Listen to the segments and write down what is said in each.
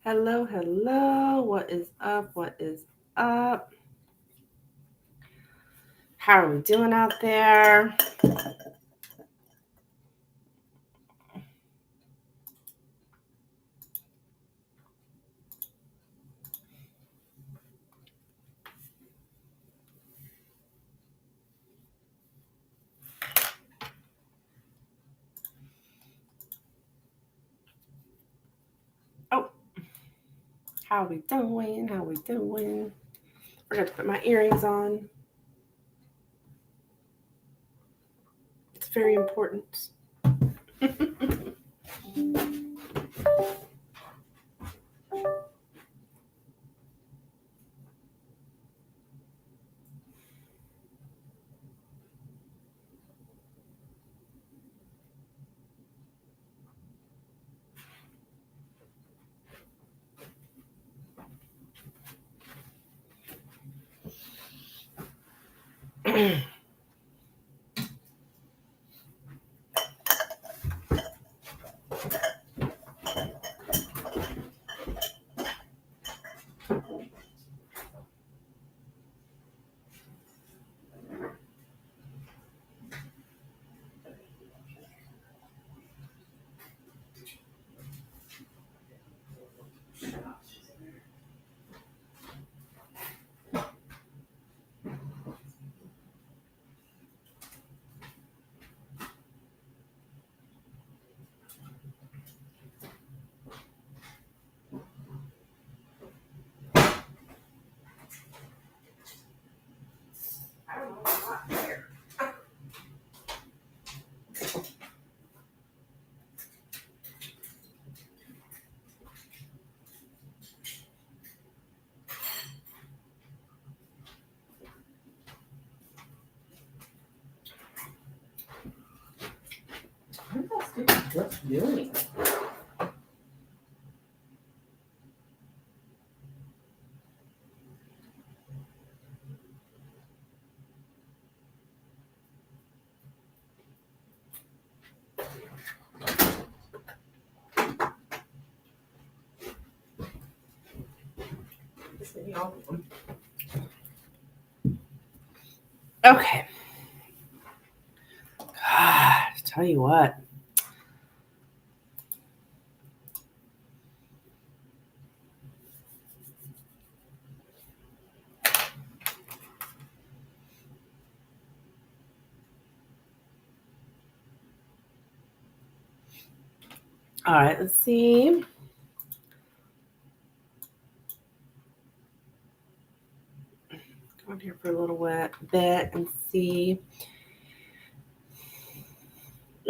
Hello, hello. What is up? What is up? How are we doing out there? Oh, how are we doing? How are we doing? Forgot to put my earrings on. It's very important. What's doing? Okay. God, tell you what. All right, let's see. Go on here for a little bit and see if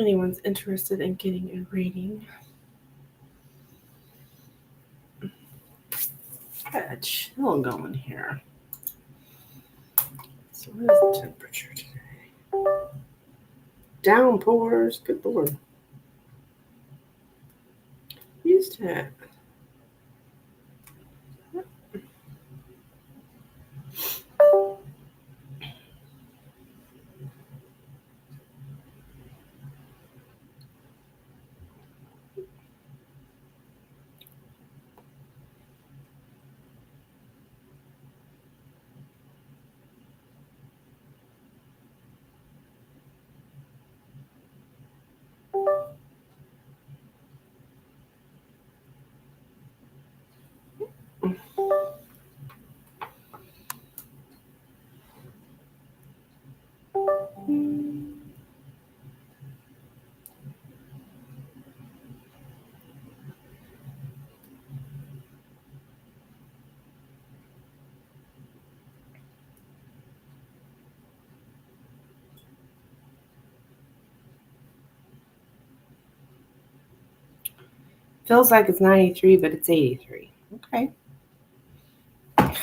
anyone's interested in getting a reading. Got a chill going here. So what is the temperature today? Downpours. Good Lord. Used to it. Feels like it's 93, but it's 83. Okay. Alright,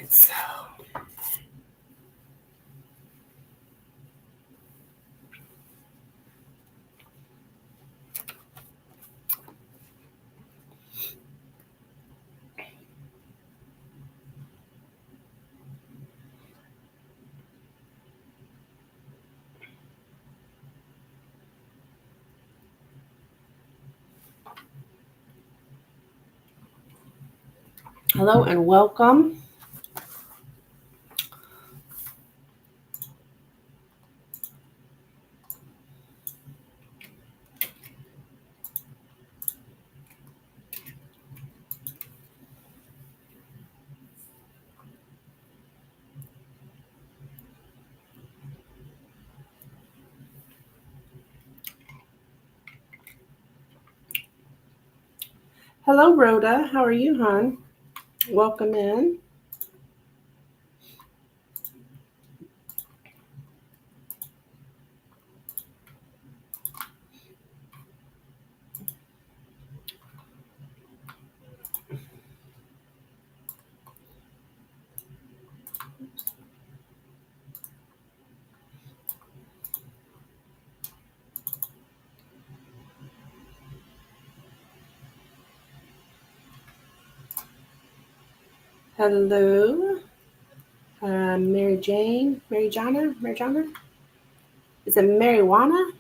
so Hello and welcome. Hello, Rhoda. How are you, hon? Welcome in. Hello, Mary Jane, Mary Jana. Is it marijuana?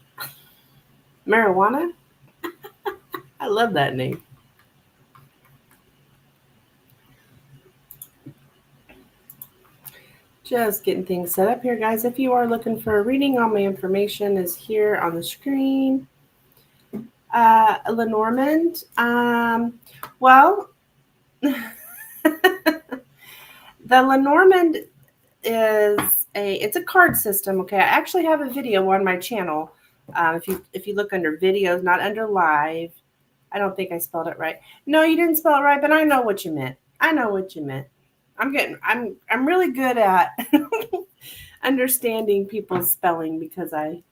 Marijuana? I love that name. Just getting things set up here, guys. If you are looking for a reading, all my information is here on the screen. Lenormand. Well, the Lenormand is it's a card system. Okay, I actually have a video on my channel. If you look under videos, not under live. I don't think I spelled it right. No, you didn't spell it right, but I know what you meant. I know what you meant. I'm really good at understanding people's spelling because I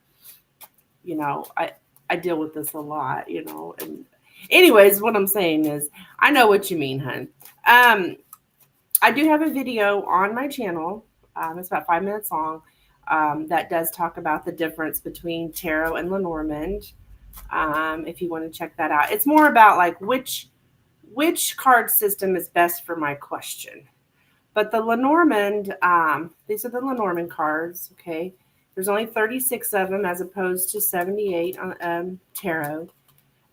deal with this a lot, and anyways, what I'm saying is I know what you mean, hun. I do have a video on my channel. It's about 5 minutes long. That does talk about the difference between tarot and Lenormand. If you want to check that out, it's more about like which card system is best for my question. But the Lenormand, these are the Lenormand cards. Okay, there's only 36 of them as opposed to 78 on tarot,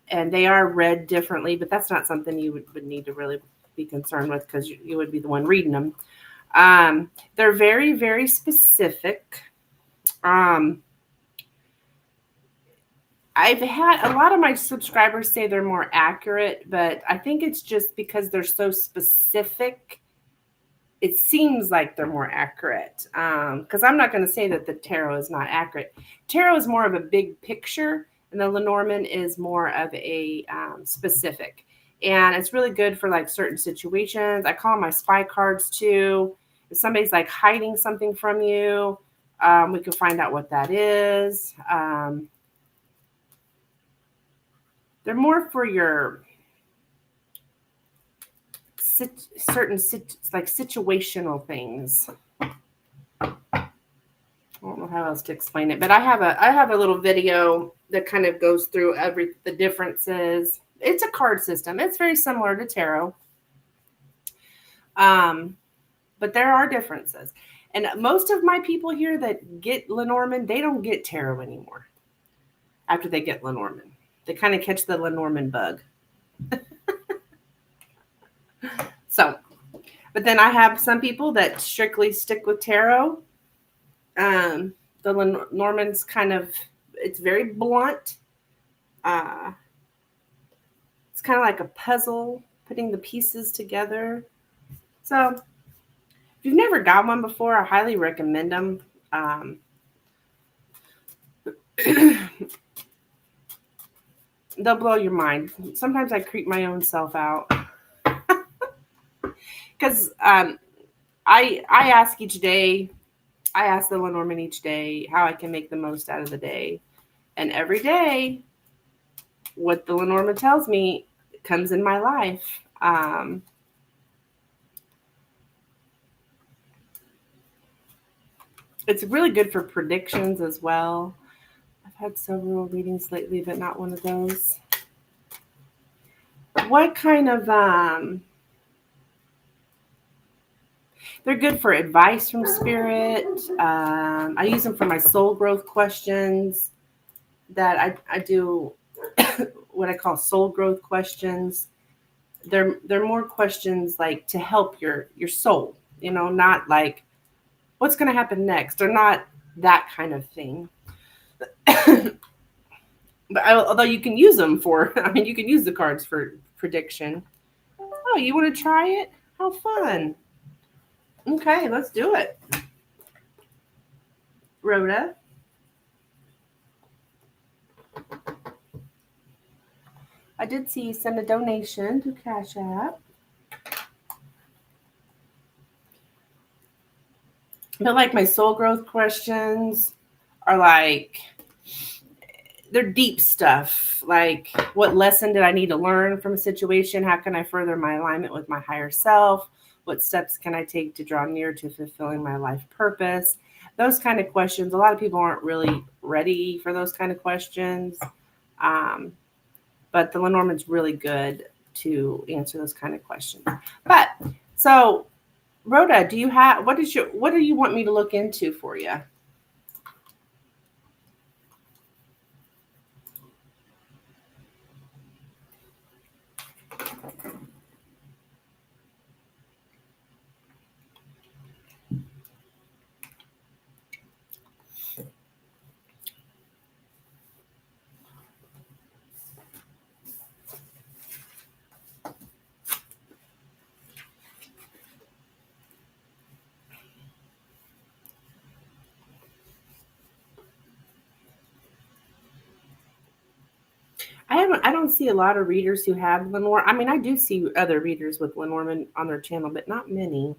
and they are read differently. But that's not something you would need to really be concerned with because you would be the one reading them. They're very, very specific. I've had a lot of my subscribers say they're more accurate, but I think it's just because they're so specific. It seems like they're more accurate. Because I'm not going to say that the tarot is not accurate. Tarot is more of a big picture, and the Lenormand is more of a specific. And it's really good for like certain situations. I call them my spy cards too. If somebody's like hiding something from you, we can find out what that is. They're more for your certain like situational things. I don't know how else to explain it, but I have a little video that kind of goes through the differences. It's a card system. It's very similar to tarot. But there are differences. And most of my people here that get Lenormand, they don't get tarot anymore after they get Lenormand. They kind of catch the Lenormand bug. So, but then I have some people that strictly stick with tarot. The Lenormand's it's very blunt. It's kind of like a puzzle, putting the pieces together. So, if you've never got one before, I highly recommend them. They'll blow your mind. Sometimes I creep my own self out. Because I ask each day, I ask the Lenormand each day how I can make the most out of the day. And every day, what the Lenormand tells me comes in my life. It's really good for predictions as well. I've had several readings lately, but not one of those. What kind of they're good for advice from spirit. I use them for my soul growth questions that I do what I call soul growth questions. they're more questions like to help your soul, not like what's going to happen next, or not that kind of thing. But although you can use them for, I mean, you can use the cards for prediction. Oh, you want to try it? How fun. Okay, let's do it. Rhoda. I did see you send a donation to Cash App. But like my soul growth questions are like, they're deep stuff. Like, what lesson did I need to learn from a situation? How can I further my alignment with my higher self? What steps can I take to draw near to fulfilling my life purpose? Those kind of questions. A lot of people aren't really ready for those kind of questions. But the Lenormand's really good to answer those kind of questions. But so, Rhoda, do you have what do you want me to look into for you? I don't see a lot of readers who have Lenormand. I mean, I do see other readers with Lenormand on their channel, but not many.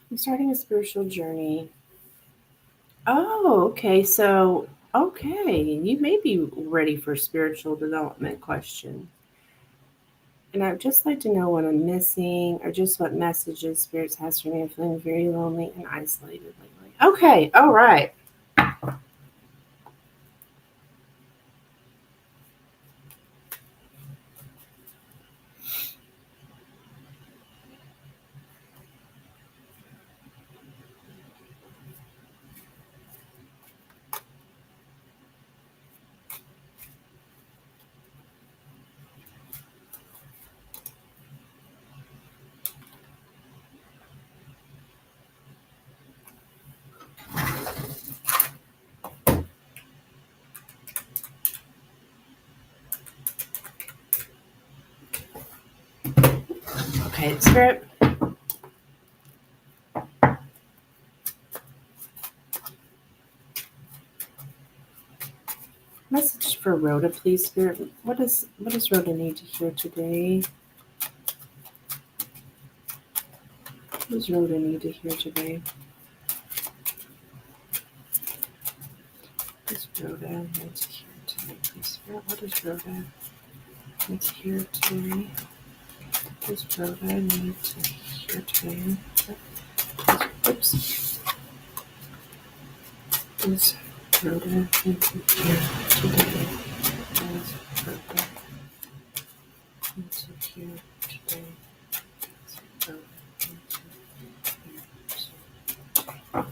I'm starting a spiritual journey. Oh, okay. So, okay, you may be ready for spiritual development question. And I would just like to know what I'm missing, or just what messages spirits has for me. I'm feeling very lonely and isolated lately. Okay, all right. Okay, spirit. Message for Rhoda, please, Spirit. What does Rhoda need to hear today? What does Rhoda need to hear today? What does Rhoda need to hear today, please, Spirit? What does Rhoda need to hear today? What does Rhoda need to hear today? Oops. Does Rhoda need to hear today? Does Rhoda need to hear today? Does Rhoda need to hear today?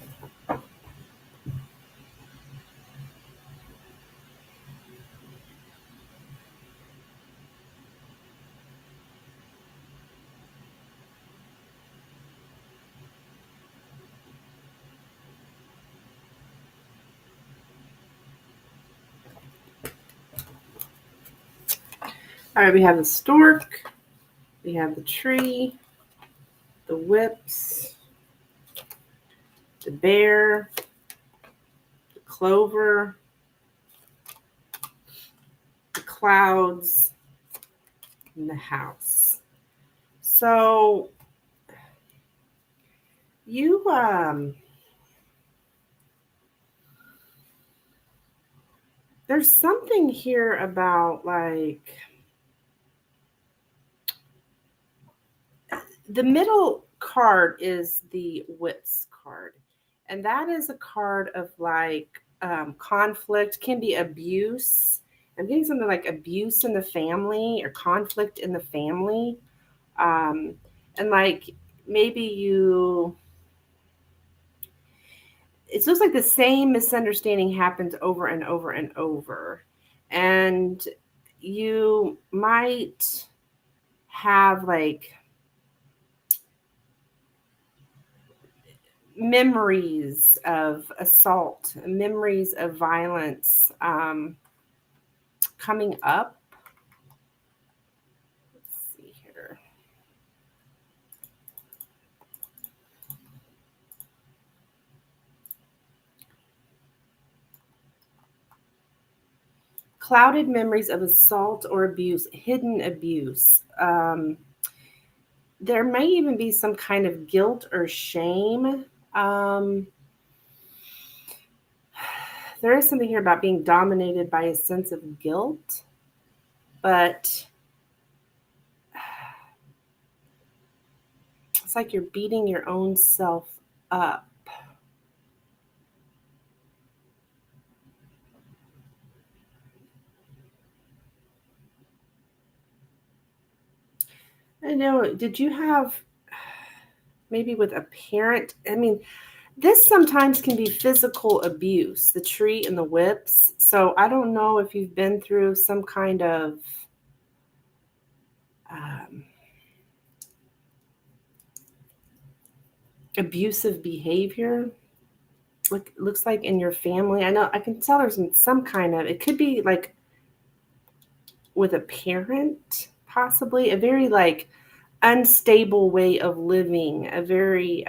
All right, we have the stork, we have the tree, the whips, the bear, the clover, the clouds, and the house. So you there's something here about like the middle card is the whips card, and that is a card of like conflict, can be abuse. I'm getting something like abuse in the family or conflict in the family. um, and like maybe you, it feels like the same misunderstanding happens over and over and over, and you might have like memories of assault, memories of violence coming up. Let's see here. Clouded memories of assault or abuse, hidden abuse. There may even be some kind of guilt or shame. Um, there is something here about being dominated by a sense of guilt, but it's like you're beating your own self up. I know. Did you have maybe with a parent? I mean, this sometimes can be physical abuse, the tree and the whips. So I don't know if you've been through some kind of um, abusive behavior. Looks like in your family. I know I can tell there's some kind of. It could be like with a parent, possibly a very like unstable way of living, a very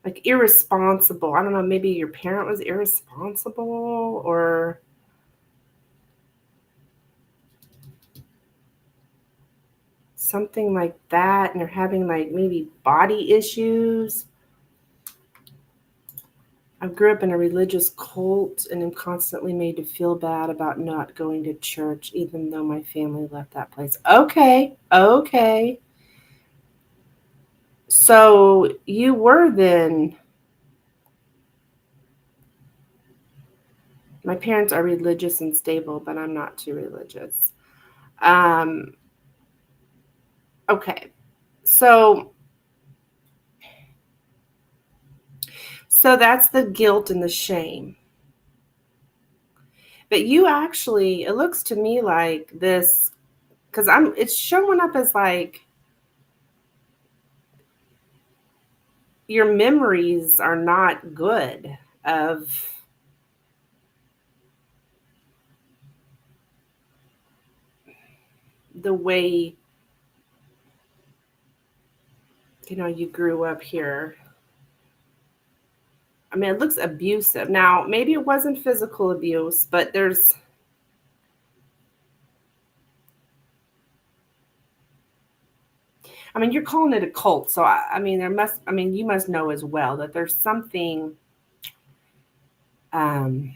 like irresponsible. I don't know, maybe your parent was irresponsible or something like that, and they're having like maybe body issues. I grew up in a religious cult and am constantly made to feel bad about not going to church, even though my family left that place. Okay, okay. So you were then, my parents are religious and stable, but I'm not too religious. Um, okay. So so that's the guilt and the shame. But you actually, it looks to me like this, because it's showing up as like your memories are not good of the way, you grew up here. I mean, it looks abusive. Now, maybe it wasn't physical abuse, but there's, I mean, you're calling it a cult. So, I mean, you must know as well that there's something, um,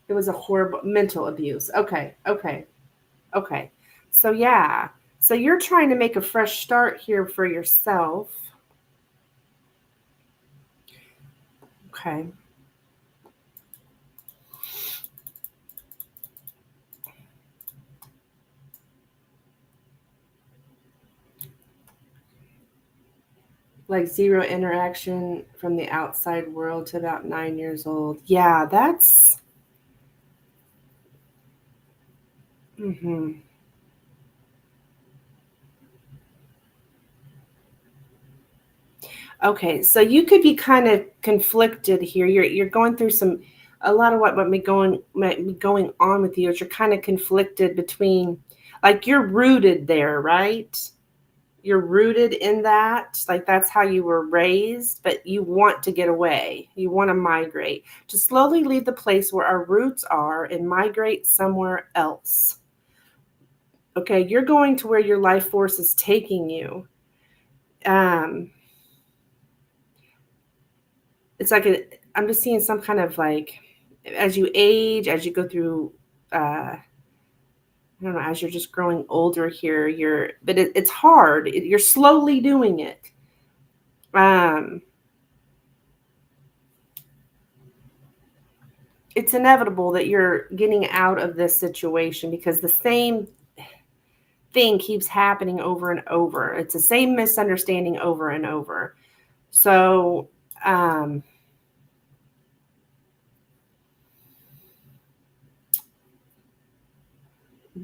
it was a horrible mental abuse. Okay, okay, okay. So, yeah. So, you're trying to make a fresh start here for yourself. Okay. Like zero interaction from the outside world to about 9 years old. Yeah, that's. Hmm. Okay, so you could be kind of conflicted here. You're going through a lot of what might be going on with you is you're kind of conflicted between, like you're rooted there, right? You're rooted in that, like that's how you were raised, but you want to get away. You want to migrate, to slowly leave the place where our roots are and migrate somewhere else. Okay, you're going to where your life force is taking you. it's like I'm just seeing some kind of like, as you age, as you go through, I don't know, as you're just growing older here, but it's hard. You're slowly doing it. It's inevitable that you're getting out of this situation because the same thing keeps happening over and over. It's the same misunderstanding over and over. So,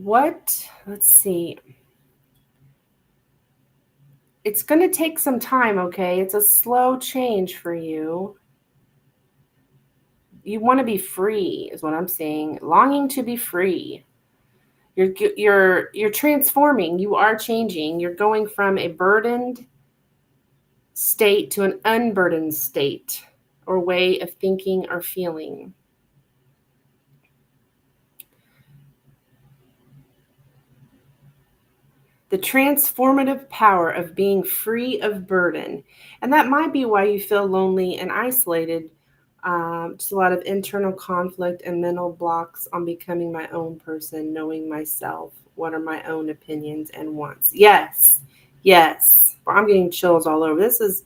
let's see. It's going to take some time, okay? It's a slow change for you. You want to be free, is what I'm saying. Longing to be free. You're transforming. You are changing. You're going from a burdened state to an unburdened state or way of thinking or feeling. The transformative power of being free of burden. And that might be why you feel lonely and isolated. Just a lot of internal conflict and mental blocks on becoming my own person, knowing myself. What are my own opinions and wants? Yes, yes. I'm getting chills all over. This is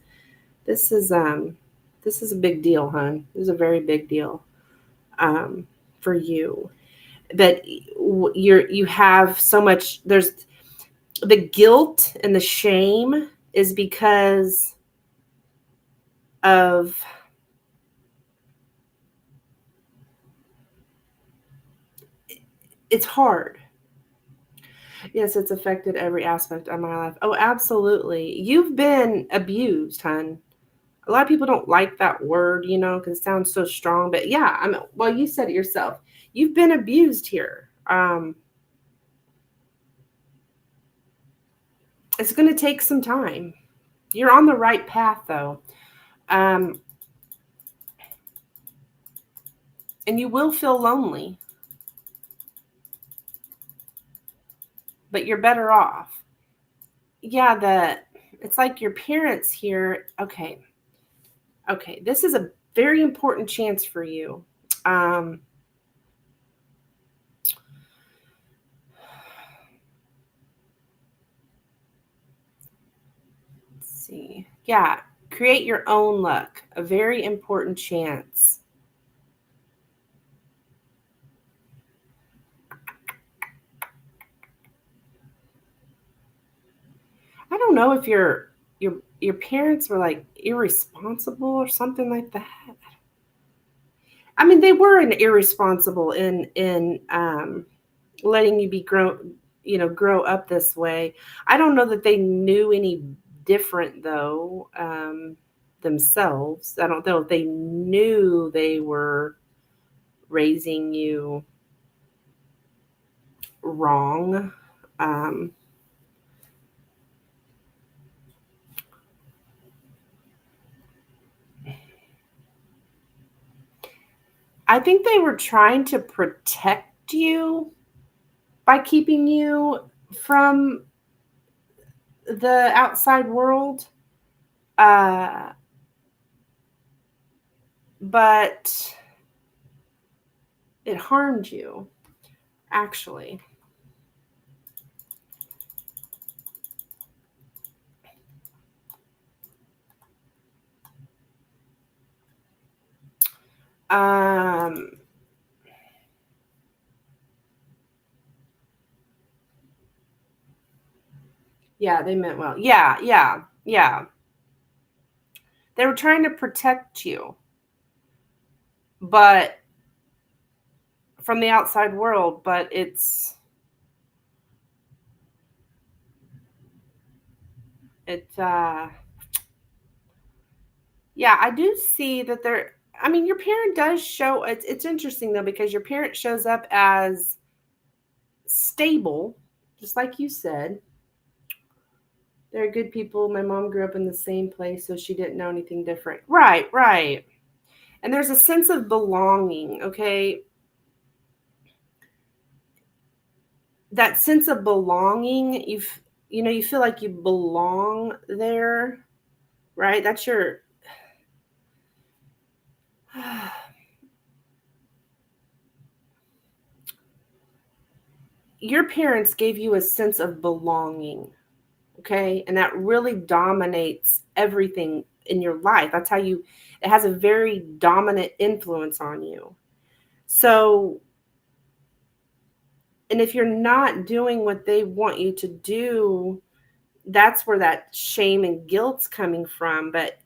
a big deal, hon. This is a very big deal for you. That you have so much. There's the guilt and the shame is because of it's hard. Yes, it's affected every aspect of my life. Oh, absolutely. You've been abused, hon. A lot of people don't like that word, because it sounds so strong. But yeah, well, you said it yourself. You've been abused here. It's going to take some time. You're on the right path, though. And you will feel lonely. But you're better off. Yeah, it's like your parents here. Okay, this is a very important chance for you. Let's see. Yeah, create your own luck. A very important chance. I don't know if your parents were like irresponsible or something like that. I mean, they were irresponsible in letting you grow up this way. I don't know that they knew any different though themselves. I don't know if they knew they were raising you wrong. I think they were trying to protect you by keeping you from the outside world. But it harmed you, actually. Yeah, they meant well. Yeah. They were trying to protect you, but from the outside world, but yeah, I do see that your parent does show it's interesting though, because your parent shows up as stable, just like you said. They're good people. My mom grew up in the same place, so she didn't know anything different. Right. And there's a sense of belonging, okay? That sense of belonging, you feel like you belong there, right? That's your your parents gave you a sense of belonging, okay? And that really dominates everything in your life. That's how it has a very dominant influence on you. So, and if you're not doing what they want you to do, that's where that shame and guilt's coming from. But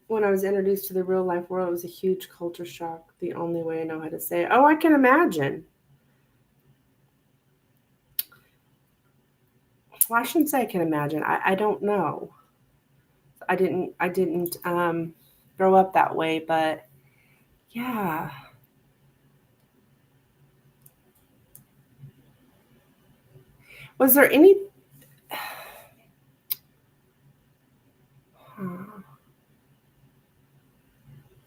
when I was introduced to the real life world, it was a huge culture shock. The only way I know how to say it. Oh, I can imagine. Well, I shouldn't say I can imagine. I don't know. I didn't grow up that way, but yeah. Was there any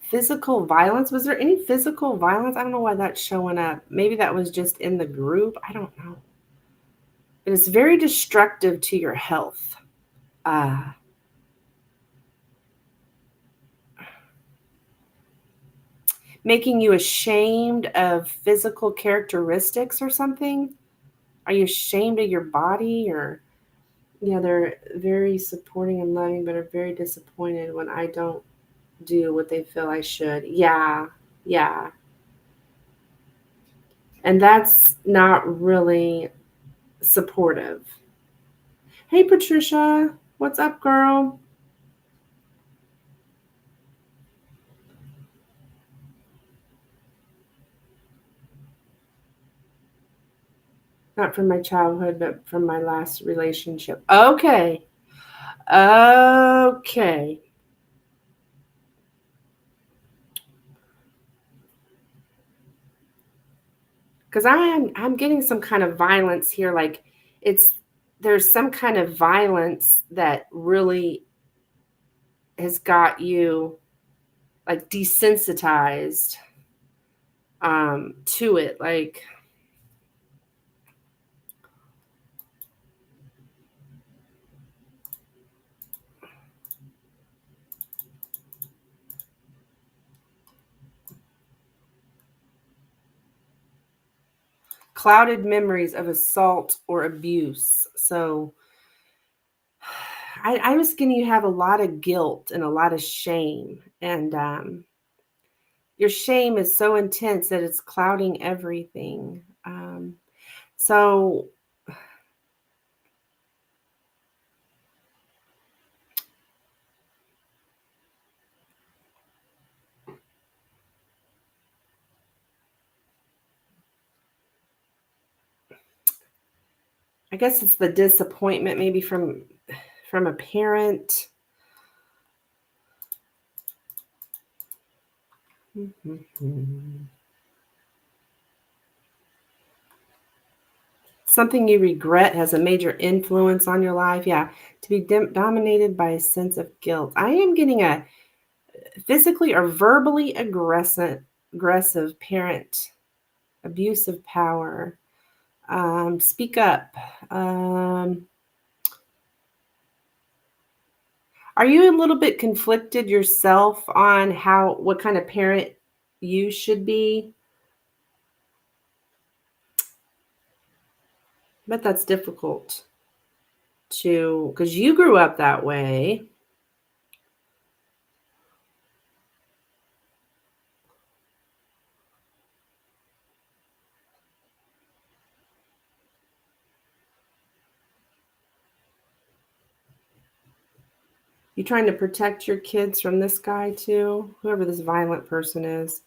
physical violence? Was there any physical violence? I don't know why that's showing up. Maybe that was just in the group. I don't know. But it's very destructive to your health. Uh, Making you ashamed of physical characteristics or something? Are you ashamed of your body? Or, they're very supporting and loving, but are very disappointed when I don't do what they feel I should. Yeah, yeah. And that's not really supportive. Hey, Patricia, what's up, girl? Not from my childhood, but from my last relationship. Okay. Okay. Because I'm getting some kind of violence here. Like it's there's some kind of violence that really has got you like desensitized to it. Like clouded memories of assault or abuse. So I was getting you have a lot of guilt and a lot of shame. And your shame is so intense that it's clouding everything. So I guess it's the disappointment maybe from a parent. Something you regret has a major influence on your life. Yeah, to be dominated by a sense of guilt. I am getting a physically or verbally aggressive parent, abusive power. Speak up. Are you a little bit conflicted yourself on what kind of parent you should be? But that's difficult because you grew up that way. You trying to protect your kids from this guy too, whoever this violent person is.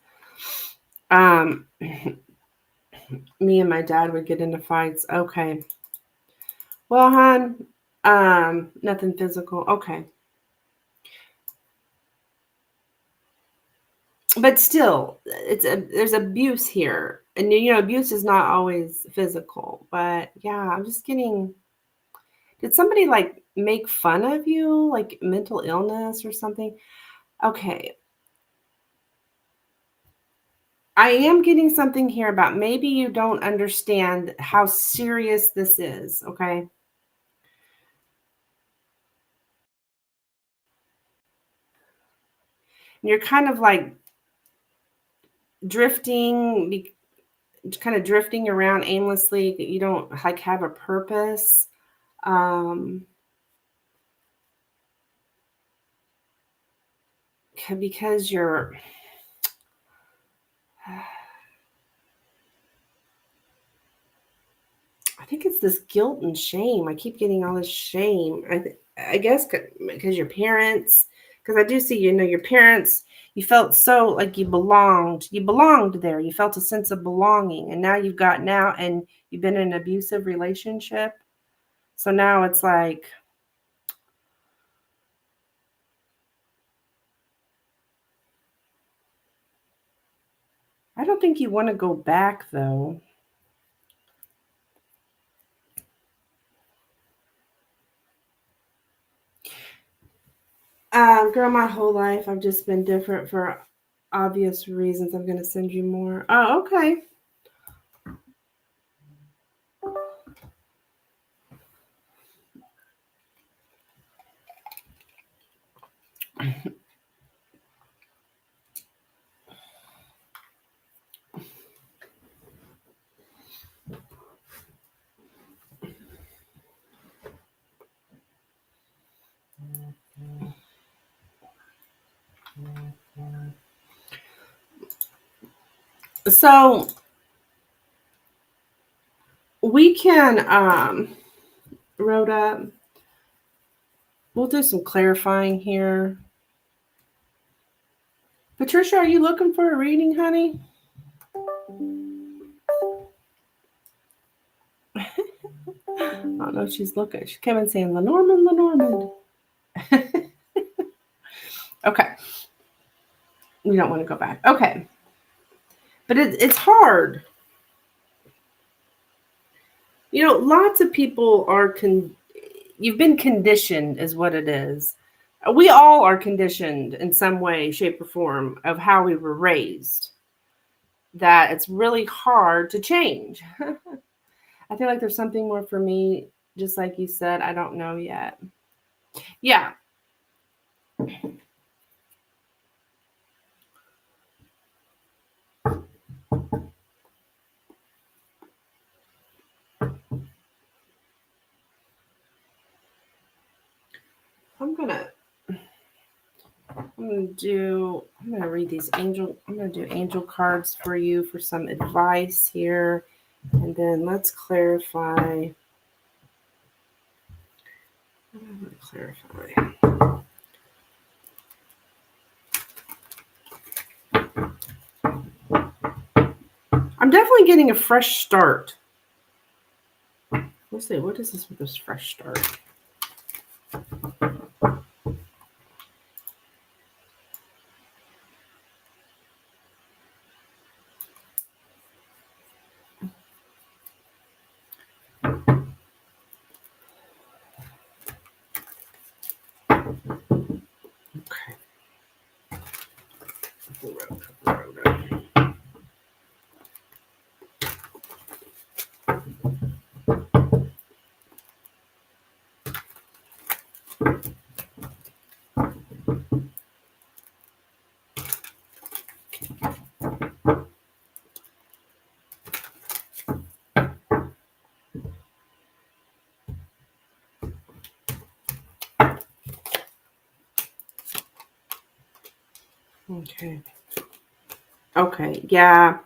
Um, Me and my dad would get into fights. Okay. Well, hon, nothing physical. Okay. But still, there's abuse here. And abuse is not always physical. But yeah, I'm just getting did somebody like make fun of you, like mental illness or something? Okay. I am getting something here about maybe you don't understand how serious this is, okay? You're kind of like drifting, kind of drifting around aimlessly. You don't like have a purpose. Um, because you're I think it's this guilt and shame. I keep getting all this shame. I guess because your parents, because I do see, your parents, you felt so like you belonged. You belonged there. You felt a sense of belonging. And now and you've been in an abusive relationship. So now it's like, I don't think you want to go back though. Girl, my whole life I've just been different for obvious reasons. I'm gonna send you more. Oh, okay. So we can Rhoda, we'll do some clarifying here. Patricia, are you looking for a reading, honey? I don't know if she's looking. She came in saying Lenormand, Lenormand. Okay. You don't want to go back. Okay. But it's hard. Lots of people you've been conditioned is what it is. We all are conditioned in some way, shape, or form of how we were raised. That it's really hard to change. I feel like there's something more for me, just like you said. I don't know yet. Yeah. I'm gonna read these I'm gonna do angel cards for you for some advice here. And then let's clarify. I'm gonna clarify. I'm definitely getting a fresh start. Let's see, what is this with this fresh start? Okay. Okay. Okay. Yeah.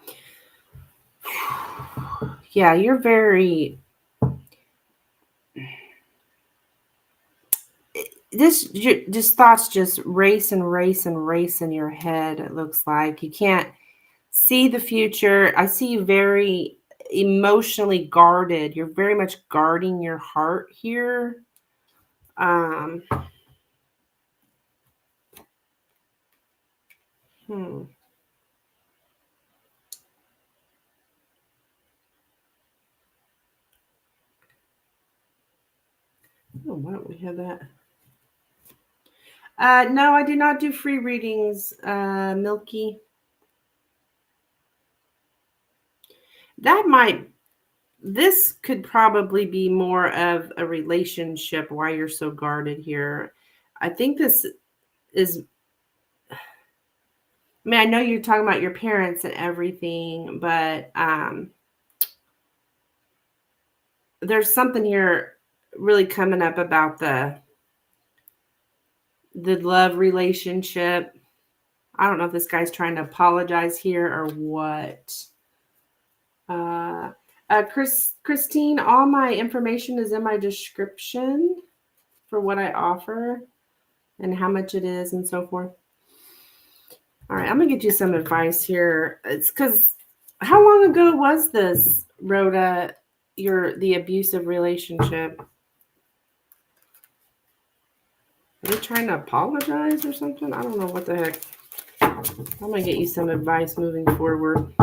Yeah, you're very this thoughts just race and race and race in your head. It looks like you can't see the future. I see you very emotionally guarded. You're very much guarding your heart here. Um, hmm. Oh, why don't we have that? No, I do not do free readings, Milky. this could probably be more of a relationship why you're so guarded here. I think this is, I mean, I know you're talking about your parents and everything, but there's something here really coming up about the love relationship. I don't know if this guy's trying to apologize here or what. Christine, all my information is in my description for what I offer and how much it is and so forth. All right, I'm gonna get you some advice here. It's because how long ago was this, Rhoda? The abusive relationship? Are they trying to apologize or something? I don't know what the heck. I'm gonna get you some advice moving forward.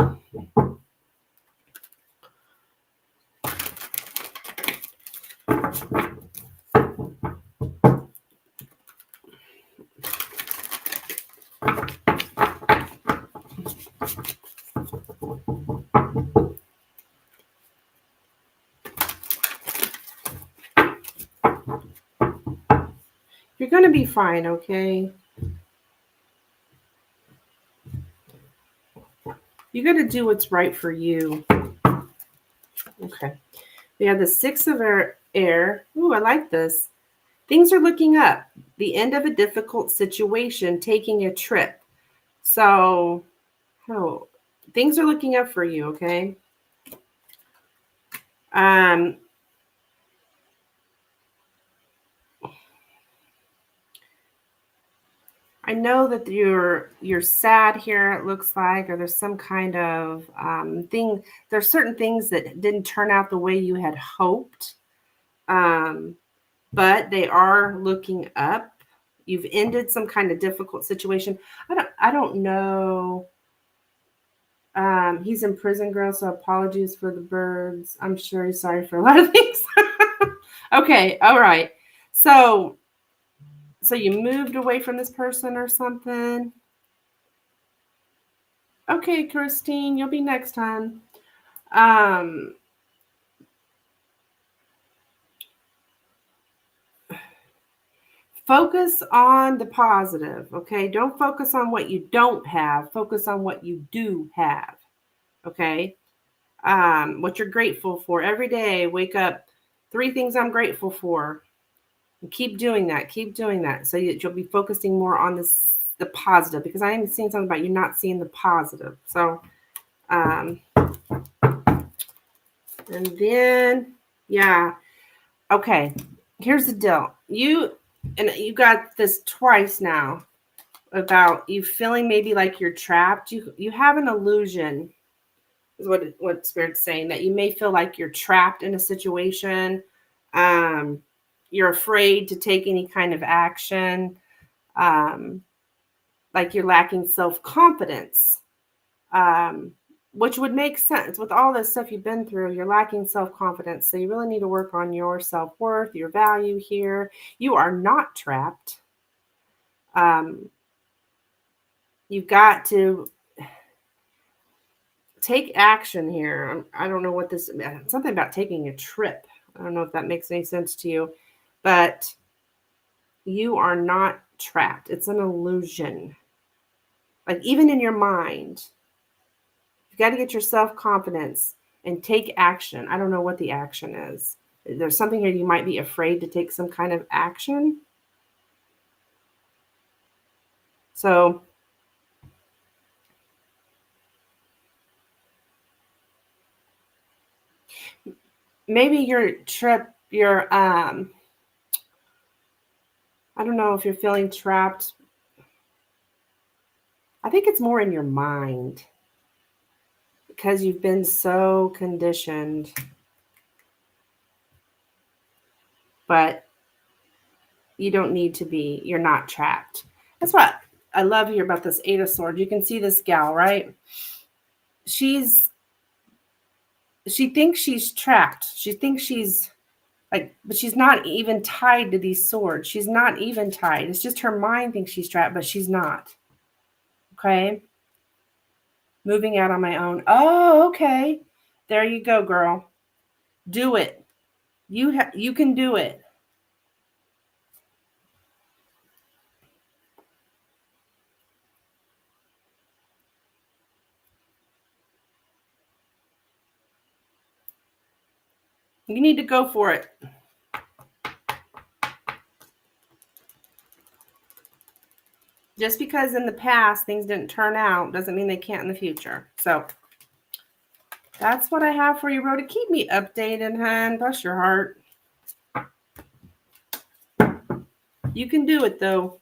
You're gonna be fine, okay? You got to do what's right for you. Okay. We have the Six of Air. Ooh, I like this. Things are looking up. The end of a difficult situation, taking a trip. So, things are looking up for you, okay? I know that you're sad here, it looks like, or there's some kind of thing. There's certain things that didn't turn out the way you had hoped, but they are looking up. You've ended some kind of difficult situation. I don't know. He's in prison, girl, so apologies for the birds. I'm sure he's sorry for a lot of things. Okay, all right. So you moved away from this person or something? Okay, Christine, you'll be next time. Focus on the positive, okay? Don't focus on what you don't have. Focus on what you do have, okay? What you're grateful for. Every day, wake up, 3 things I'm grateful for. And keep doing that. Keep doing that. So you'll be focusing more on the positive, because I am seeing something about you not seeing the positive. So, and then, yeah. Okay, here's the deal. You got this twice now about you feeling maybe like you're trapped. You have an illusion, is what Spirit's saying, that you may feel like you're trapped in a situation. You're afraid to take any kind of action. Like you're lacking self-confidence, which would make sense with all this stuff you've been through. You're lacking self-confidence, so you really need to work on your self-worth, your value here. You are not trapped. You've got to take action here. I don't know what this, something about taking a trip. I don't know if that makes any sense to you, but you are not trapped. It's an illusion. Like even in your mind, you've got to get your self-confidence and take action. I don't know what the action is. There's something here you might be afraid to take some kind of action. So maybe your trip, I don't know if you're feeling trapped. I think it's more in your mind because you've been so conditioned. But you don't need to be. You're not trapped. That's what I love here about this Eight of Swords. You can see this gal, right? She thinks she's trapped. She thinks she's like, but she's not even tied to these swords. She's not even tied. It's just her mind thinks she's trapped, but she's not. Okay. Moving out on my own. Oh, okay. There you go, girl. Do it. You can do it. You need to go for it. Just because in the past things didn't turn out doesn't mean they can't in the future. So that's what I have for you, Rhoda. Keep me updated, hon. Bless your heart. You can do it, though.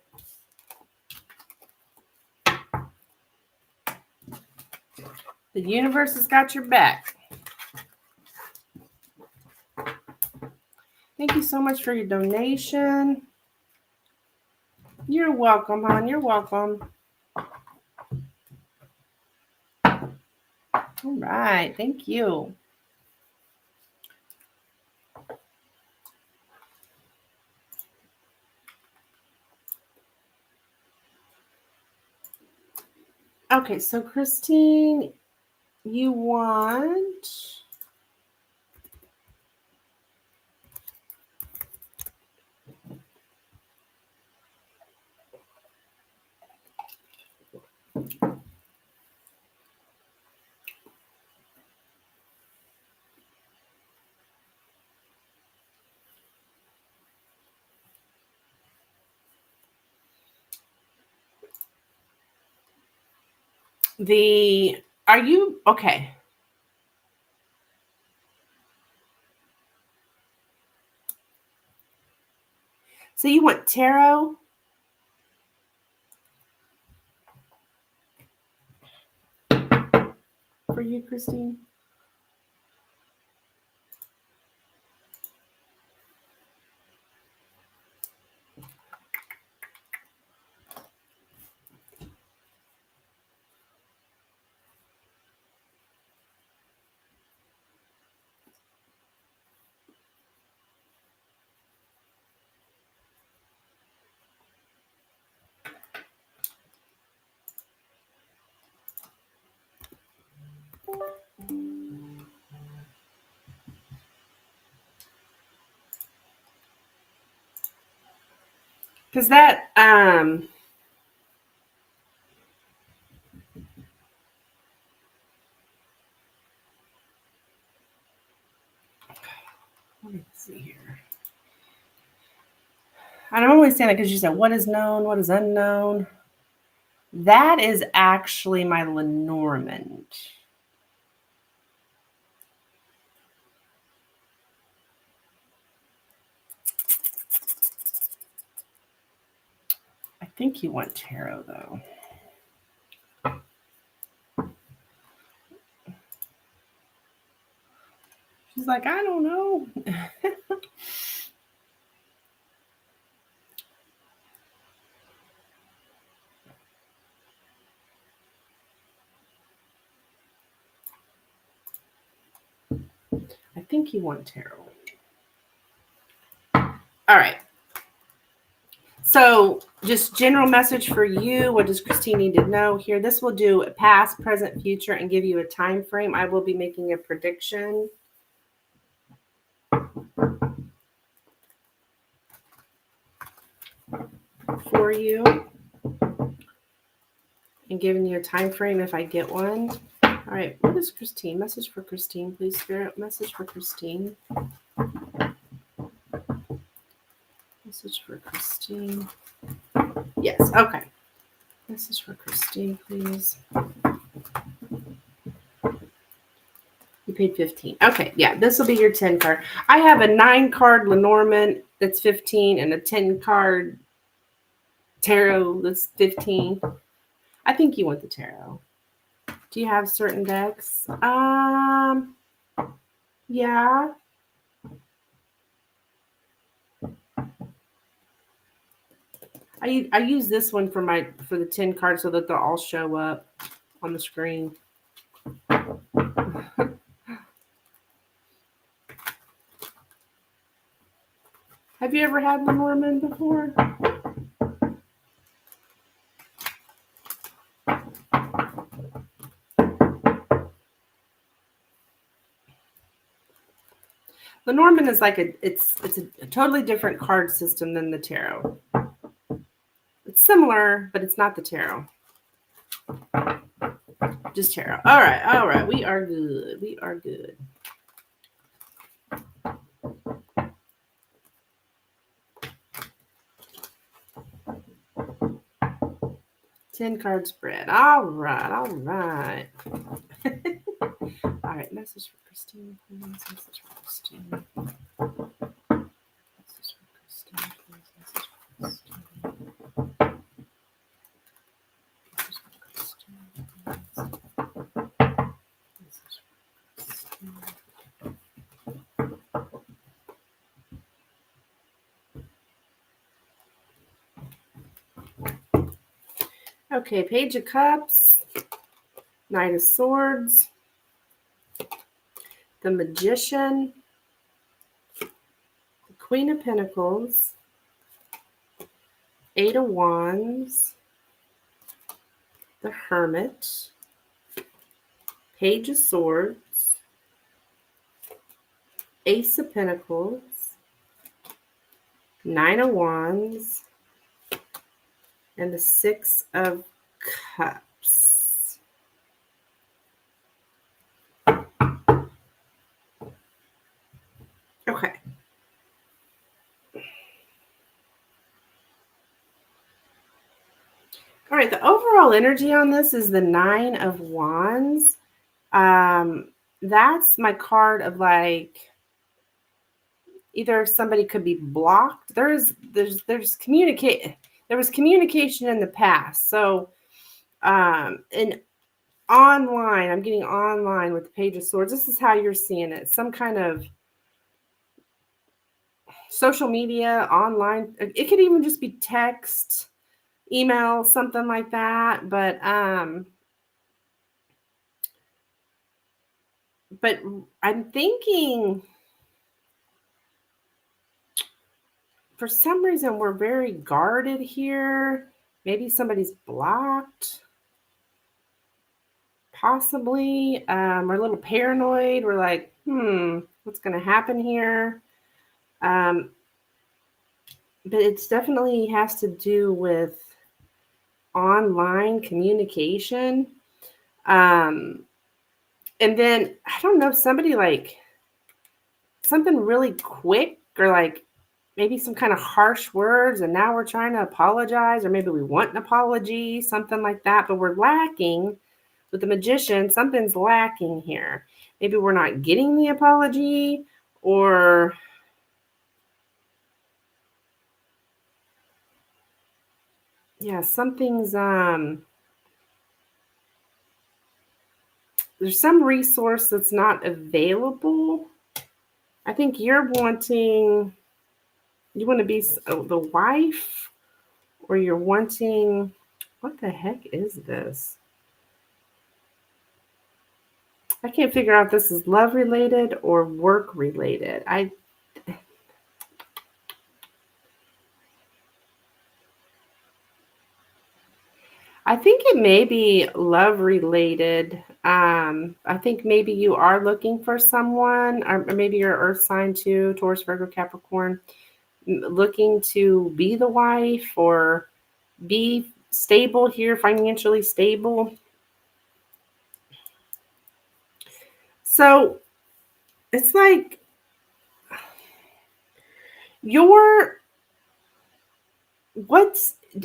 The universe has got your back. Thank you so much for your donation. You're welcome, hon. You're welcome. All right. Thank you. Okay, so Christine, you want... Are you... Okay. So you want tarot? For you, Christine? Because that... Let me see here. I'm only saying that because you said, what is known, what is unknown? That is actually my Lenormand. I think you want tarot, though. She's like, I don't know. I think you want tarot. All right. So just general message for you. What does Christine need to know here? This will do past, present, future, and give you a time frame. I will be making a prediction. For you. And giving you a time frame if I get one. All right. What is Christine? Message for Christine, please, Spirit. Message for Christine. Message for Christine. Yes. Okay. Message for Christine, please. You paid 15. Okay. Yeah. This will be your 10 card. I have a 9 card Lenormand that's 15 and a 10 card tarot that's 15. I think you want the tarot. Do you have certain decks? Yeah. I use this one for the 10 cards so that they'll all show up on the screen. Have you ever had Lenormand before? Lenormand is like it's a totally different card system than the tarot. It's similar, but it's not the tarot. Just tarot. All right. We are good. We are good. $10 spread. All right. All right. All right. Message for Christine, please. Message for Christine. Message for Christine, please. Message for Christine. Message for Christine, please. Message for Christine. Okay, Page of Cups, Knight of Swords, the Magician, the Queen of Pentacles, Eight of Wands, the Hermit, Page of Swords, Ace of Pentacles, Nine of Wands, and the Six of Cups. Okay. All right, the overall energy on this is the Nine of Wands. That's my card of like either somebody could be blocked. There was communication in the past. So and online, I'm getting online with the Page of Swords. This is how you're seeing it. Some kind of social media, online. It could even just be text, email, something like that. But I'm thinking for some reason we're very guarded here. Maybe somebody's blocked. Possibly. We're a little paranoid. We're like, what's going to happen here? But it definitely has to do with online communication. And then, I don't know, somebody like something really quick or like maybe some kind of harsh words, and now we're trying to apologize, or maybe we want an apology, something like that, but we're lacking. With the Magician, something's lacking here. Maybe we're not getting the apology, or yeah, something's there's some resource that's not available. I think you want to be the wife, or you're wanting, what the heck is this? I can't figure out if this is love related or work related. I think it may be love related. I think maybe you are looking for someone, or maybe you're Earth sign too, Taurus, Virgo, Capricorn, looking to be the wife or be stable here, financially stable. So it's like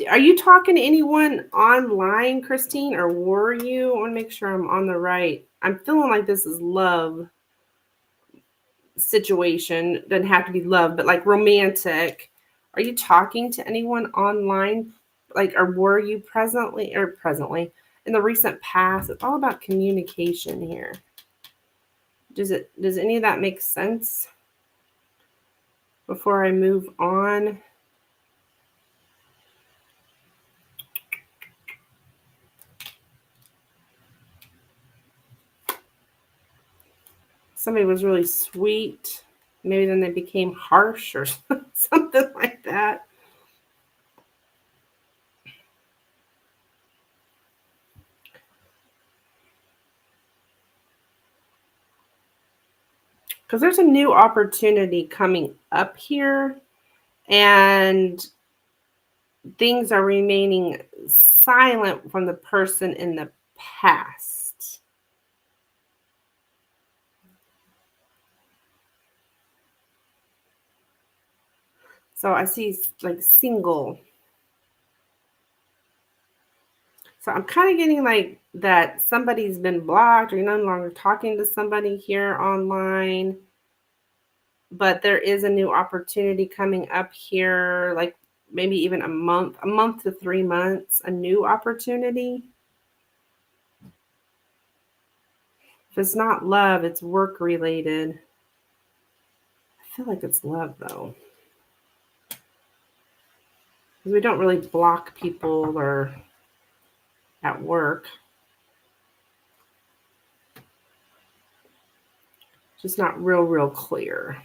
are you talking to anyone online, Christine, or were you? I want to make sure I'm on the right. I'm feeling like this is love situation. Doesn't have to be love, but like romantic. Are you talking to anyone online? Like, or were you presently in the recent past? It's all about communication here. Does any of that make sense before I move on? Somebody was really sweet. Maybe then they became harsh or something like that. Because there's a new opportunity coming up here, and things are remaining silent from the person in the past. So I see like single. So I'm kind of getting like that somebody's been blocked, or you're no longer talking to somebody here online, but there is a new opportunity coming up here, like maybe even a month to 3 months, a new opportunity. If it's not love, it's work related. I feel like it's love though. Because we don't really block people or at work. Just not real clear.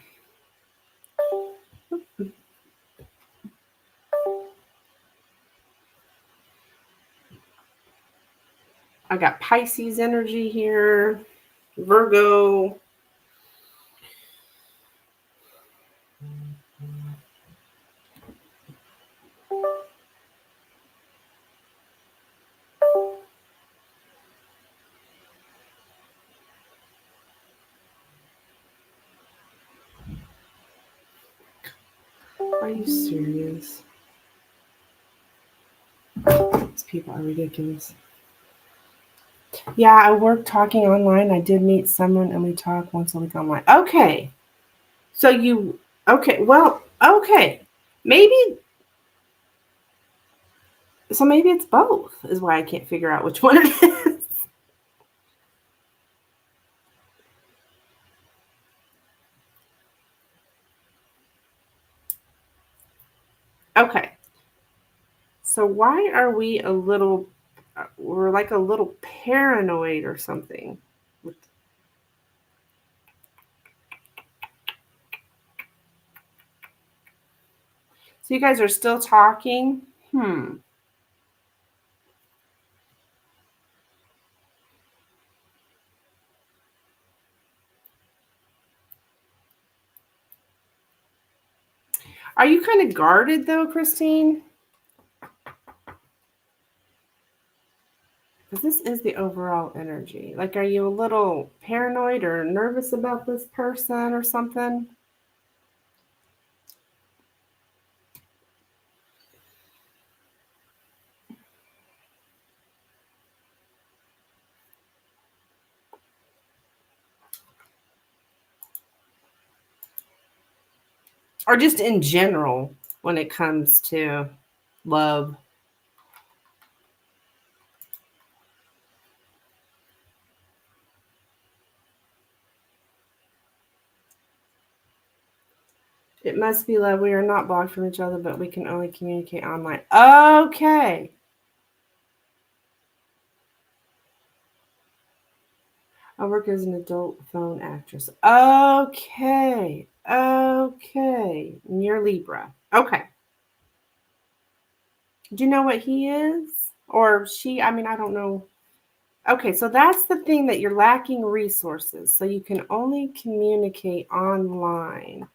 I got Pisces energy here, Virgo. Are you serious? These people are ridiculous. Yeah, I work talking online. I did meet someone and we talk once a week online. Okay. So you, okay, well, okay. Maybe, so maybe it's both, is why I can't figure out which one it is. Okay. So why are we we're like a little paranoid or something? So you guys are still talking? Are you kind of guarded though, Christine? Because this is the overall energy. Like, are you a little paranoid or nervous about this person or something? Or just in general when it comes to love? It must be love. We are not blocked from each other, but we can only communicate online. Okay. I work as an adult phone actress. Okay. Okay. And you're Libra. Okay. Do you know what he is? Or she? I mean, I don't know. Okay, so that's the thing, that you're lacking resources. So you can only communicate online.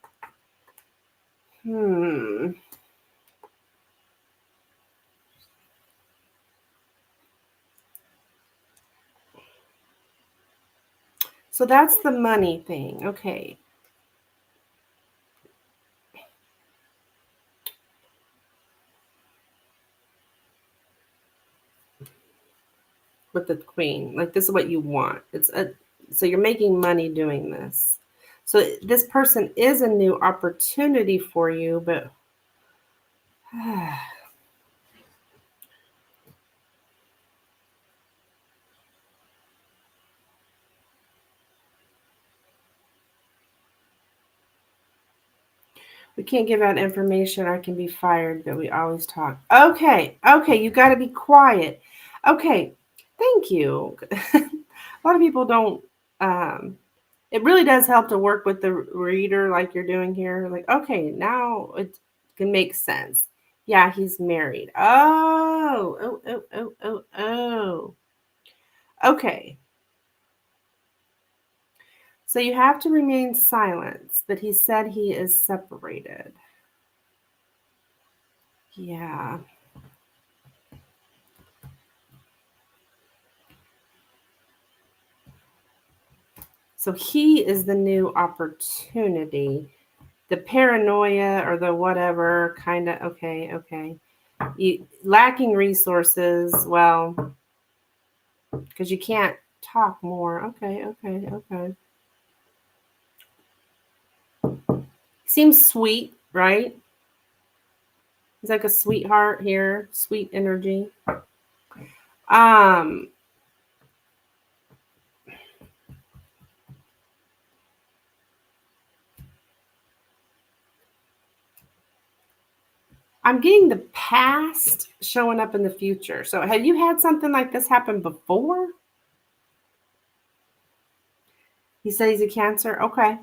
So that's the money thing. Okay. With the queen, like, this is what you want. So you're making money doing this. So this person is a new opportunity for you, but we can't give out information. I can be fired, but we always talk. Okay, you got to be quiet. Okay, thank you. A lot of people don't. It really does help to work with the reader, like you're doing here. Like, okay, now it can make sense. Yeah, he's married. Oh. Okay. So you have to remain silent, but he said he is separated. Yeah. So he is the new opportunity. The paranoia or the whatever kind of, okay. You lacking resources, well, because you can't talk more. Okay. Seems sweet, right? He's like a sweetheart here, sweet energy. Um, I'm getting the past showing up in the future. So have you had something like this happen before? He said he's a Cancer. Okay.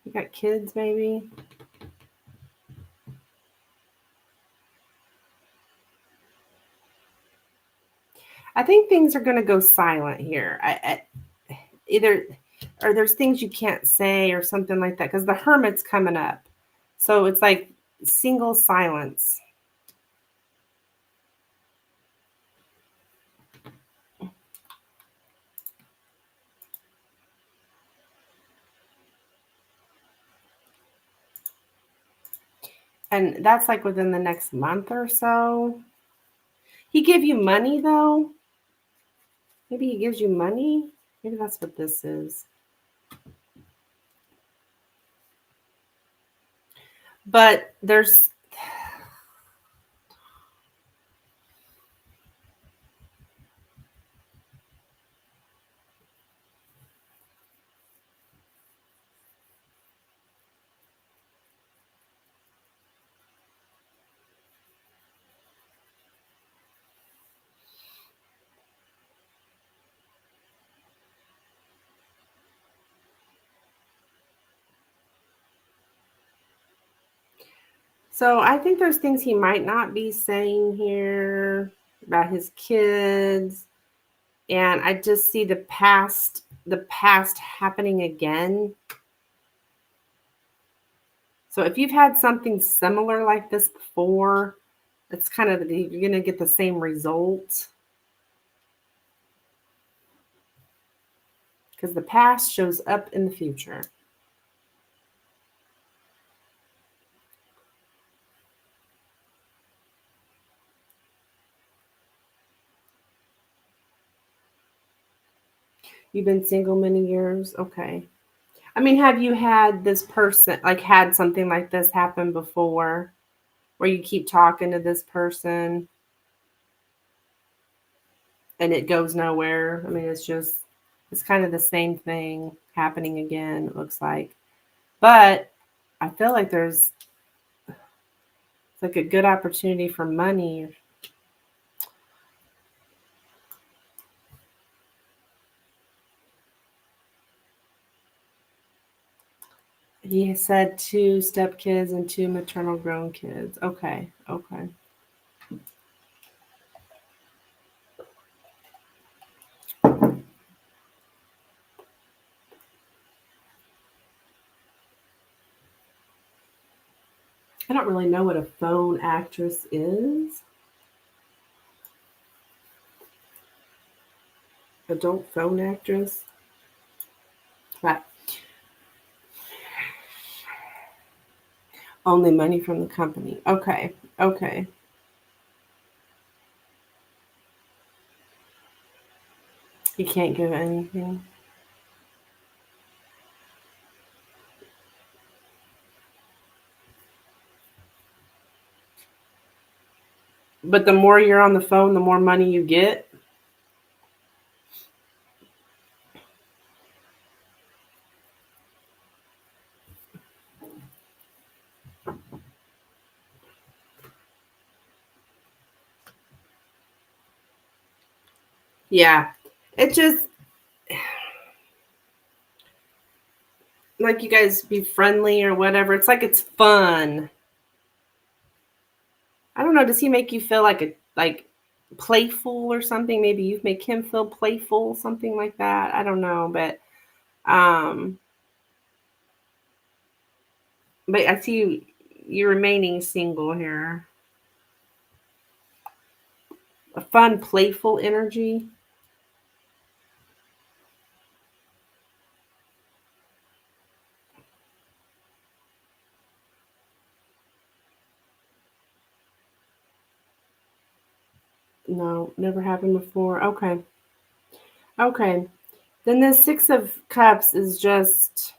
You got kids, maybe? I think things are going to go silent here. Either, or there's things you can't say or something like that because the Hermit's coming up. So it's like single silence. And that's like within the next month or so. He give you money though? Maybe he gives you money? Maybe that's what this is. But there's so I think there's things he might not be saying here about his kids. And I just see the past happening again. So if you've had something similar like this before, it's kind of you're going to get the same result. Because the past shows up in the future. You've been single many years? Okay. I mean, have you had this person, like had something like this happen before where you keep talking to this person and it goes nowhere? I mean, it's kind of the same thing happening again, it looks like. But I feel like it's like a good opportunity for money. He said 2 stepkids and 2 maternal grown kids. Okay. I don't really know what a phone actress is. Adult phone actress. But only money from the company. Okay. You can't give anything. But the more you're on the phone, the more money you get. Yeah. It just like you guys be friendly or whatever. It's like it's fun. I don't know. Does he make you feel like playful or something? Maybe you make him feel playful, something like that. I don't know, um, but I see you remaining single here. A fun, playful energy. No, never happened before. Okay. Okay. Then the Six of Cups is just,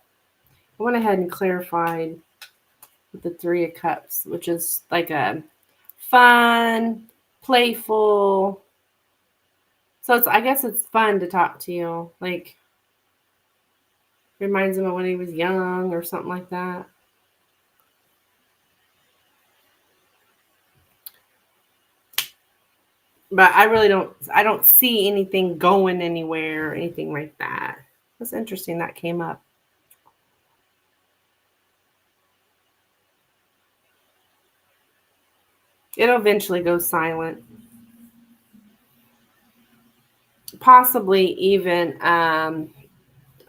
I went ahead and clarified with the Three of Cups, which is like a fun, playful. So I guess it's fun to talk to you. Like, reminds him of when he was young or something like that. But I don't see anything going anywhere or anything like that. That's interesting that came up. It'll eventually go silent. Possibly even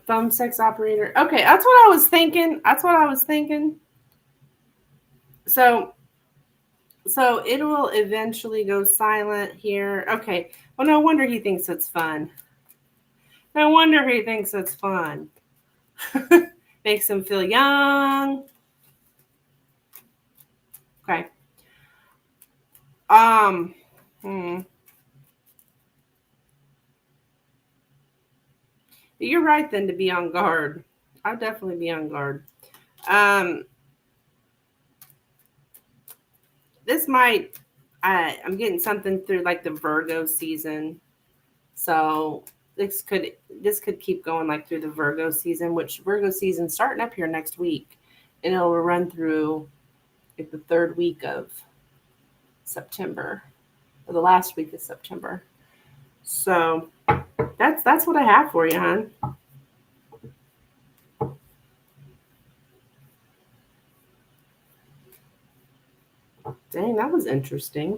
phone sex operator. Okay, that's what I was thinking. That's what I was thinking. So it will eventually go silent here. Okay. Well, no wonder he thinks it's fun. No wonder he thinks it's fun. Makes him feel young. Okay. Um. Hmm. You're right then to be on guard. I'll definitely be on guard. Um. This might. I'm getting something through like the Virgo season. So this could keep going like through the Virgo season, which Virgo season starting up here next week, and it'll run through like the third week of September, or the last week of September. So that's what I have for you, hon. Dang, that was interesting.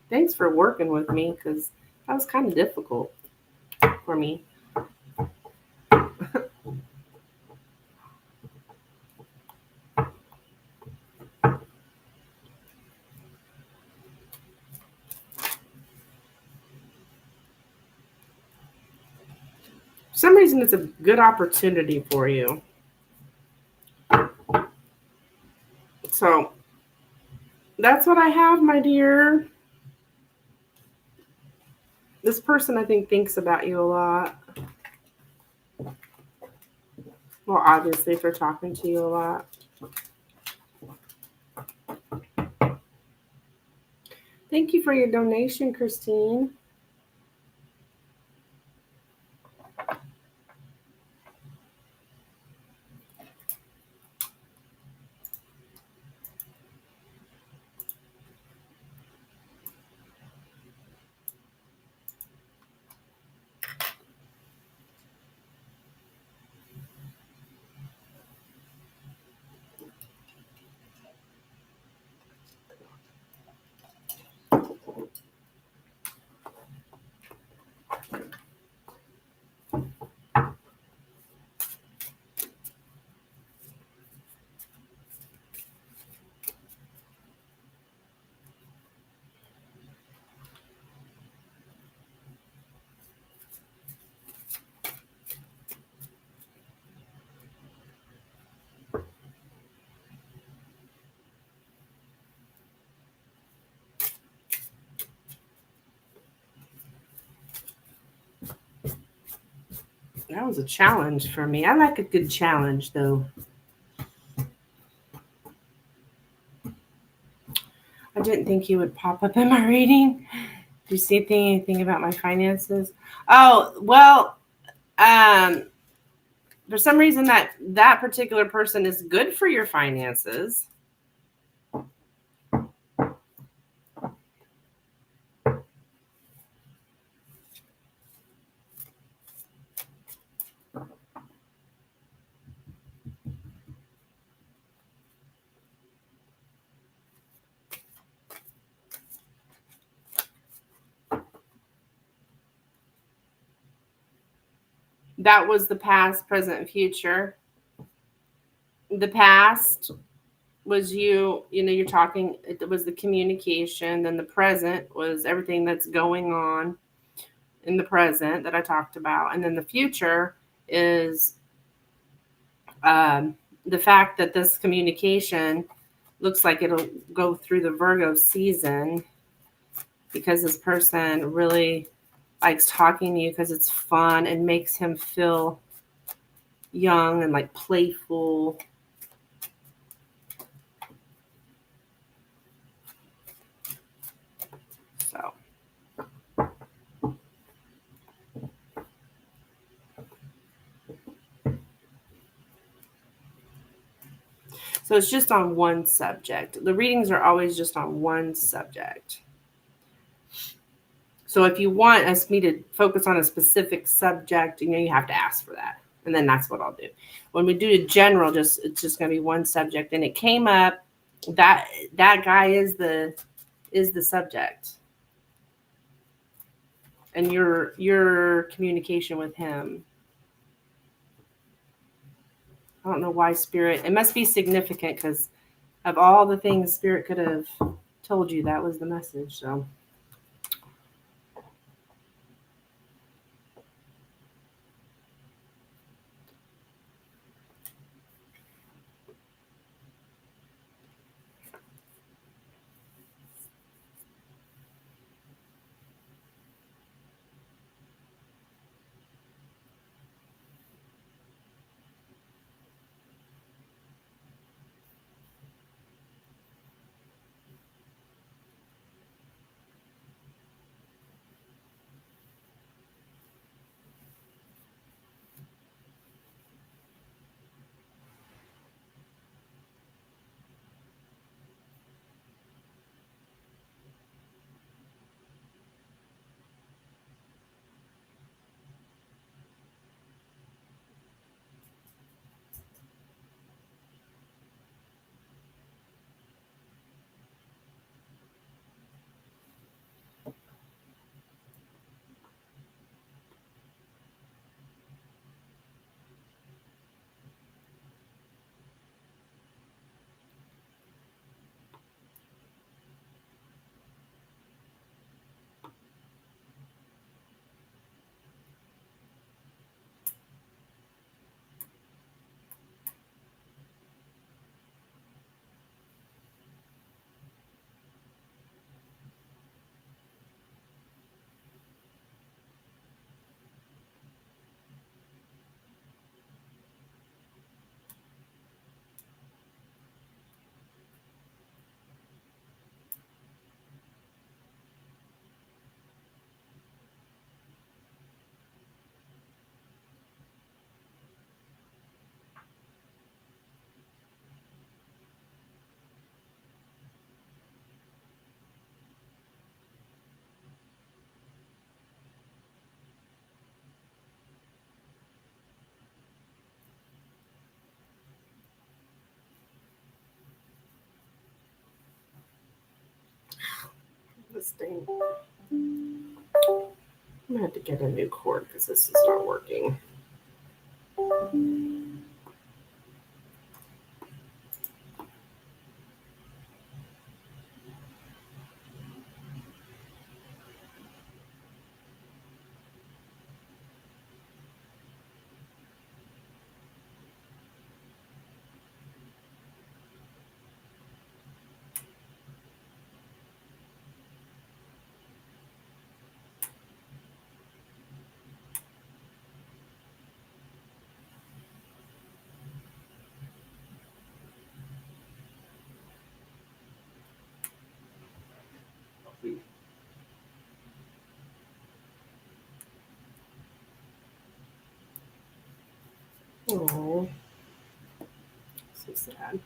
Thanks for working with me because that was kind of difficult for me. For some reason, it's a good opportunity for you. So that's what I have, my dear. This person, I think, thinks about you a lot. Well, obviously, if they're talking to you a lot. Thank you for your donation, Christine. That was a challenge for me. I like a good challenge, though. I didn't think he would pop up in my reading. Do you see anything about my finances? Oh, well, for some reason that particular person is good for your finances. That was the past, present, and future. The past was you're talking, it was the communication. Then the present was everything that's going on in the present that I talked about. And then the future is the fact that this communication looks like it'll go through the Virgo season because this person really likes talking to you because it's fun and makes him feel young and like playful. So it's just on one subject. The readings are always just on one subject. So if you want me to focus on a specific subject, you have to ask for that. And then that's what I'll do. When we do a general, it's just going to be one subject. And it came up that guy is the subject. And your communication with him. I don't know why Spirit, it must be significant because of all the things Spirit could have told you, that was the message. So this thing, I'm going to have to get a new cord because this is not working. Oh, so sad.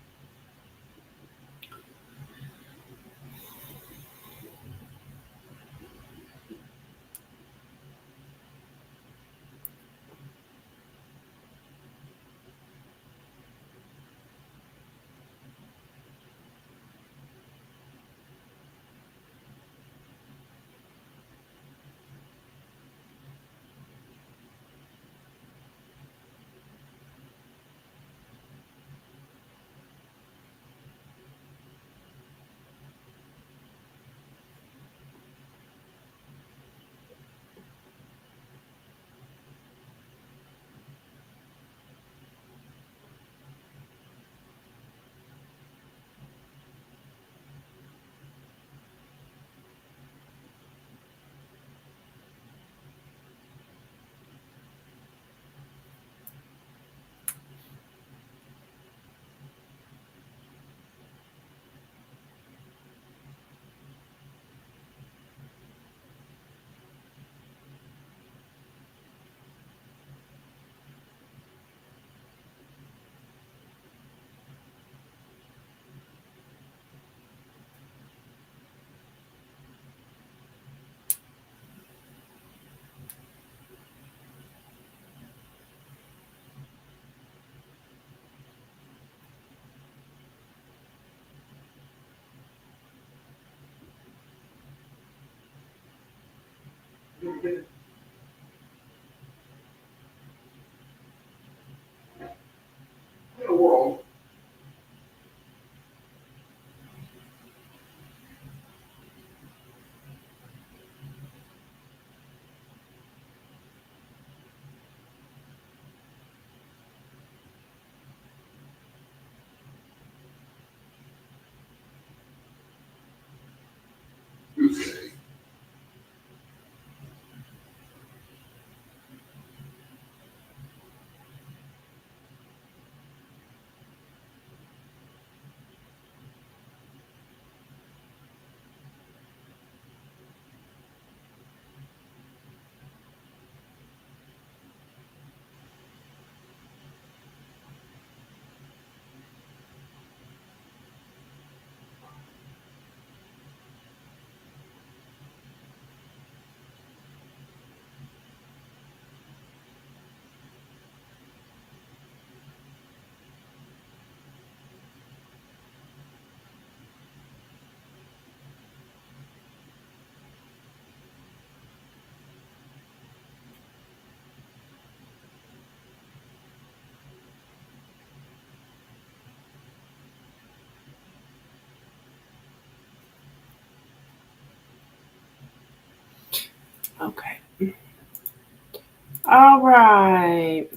Okay. All right.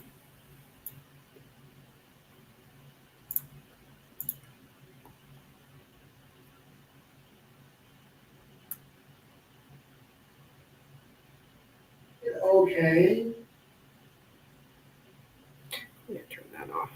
Okay. Let me turn that off.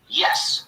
Yes.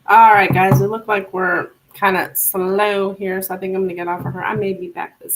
All right, guys, it look like we're kind of slow here, so I think I'm gonna get off of her. I may be back this